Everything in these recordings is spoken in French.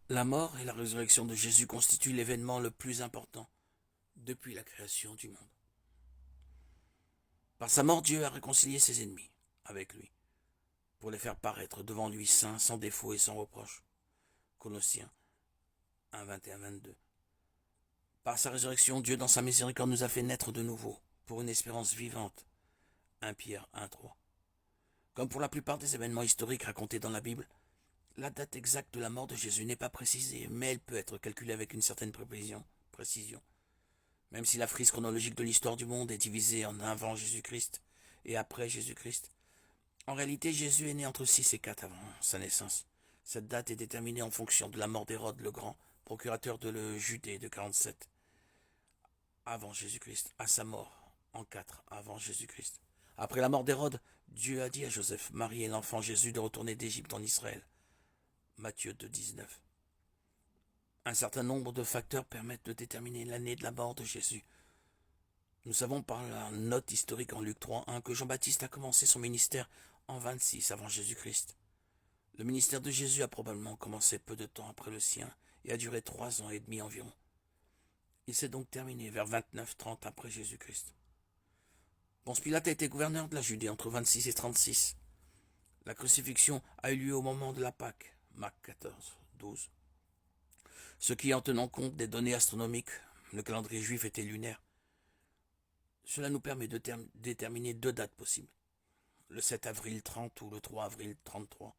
La mort et la résurrection de Jésus constituent l'événement le plus important depuis la création du monde. Par sa mort, Dieu a réconcilié ses ennemis avec lui, pour les faire paraître devant lui saints, sans défaut et sans reproche. Colossiens 1, 21-22. Par sa résurrection, Dieu dans sa miséricorde nous a fait naître de nouveau, pour une espérance vivante. 1 Pierre 1, 3. Comme pour la plupart des événements historiques racontés dans la Bible, la date exacte de la mort de Jésus n'est pas précisée, mais elle peut être calculée avec une certaine précision. Même si la frise chronologique de l'histoire du monde est divisée en avant Jésus-Christ et après Jésus-Christ, en réalité Jésus est né entre 6 et 4 avant sa naissance. Cette date est déterminée en fonction de la mort d'Hérode le Grand, procurateur de la Judée de 47 avant Jésus-Christ, à sa mort en 4 avant Jésus-Christ. Après la mort d'Hérode, Dieu a dit à Joseph, Marie et l'enfant Jésus de retourner d'Égypte en Israël. Matthieu 2, 19. Un certain nombre de facteurs permettent de déterminer l'année de la mort de Jésus. Nous savons par la note historique en Luc 3.1 que Jean-Baptiste a commencé son ministère en 26 avant Jésus-Christ. Le ministère de Jésus a probablement commencé peu de temps après le sien et a duré 3 ans et demi environ. Il s'est donc terminé vers 29-30 après Jésus-Christ. Ponce Pilate a été gouverneur de la Judée entre 26 et 36. La crucifixion a eu lieu au moment de la Pâque, Marc 14, 12. Ce qui, en tenant compte des données astronomiques, le calendrier juif était lunaire. Cela nous permet de déterminer 2 dates possibles, le 7 avril 30 ou le 3 avril 33.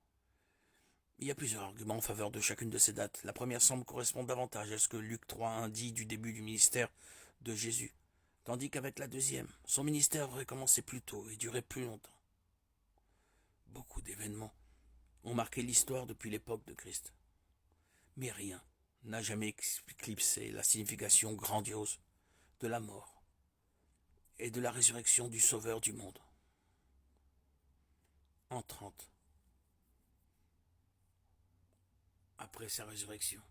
Il y a plusieurs arguments en faveur de chacune de ces dates. La première semble correspondre davantage à ce que Luc 3.1 dit du début du ministère de Jésus, tandis qu'avec la deuxième, son ministère aurait commencé plus tôt et duré plus longtemps. Beaucoup d'événements ont marqué l'histoire depuis l'époque de Christ. Mais rien n'a jamais éclipsé la signification grandiose de la mort et de la résurrection du Sauveur du monde. En 30, après sa résurrection.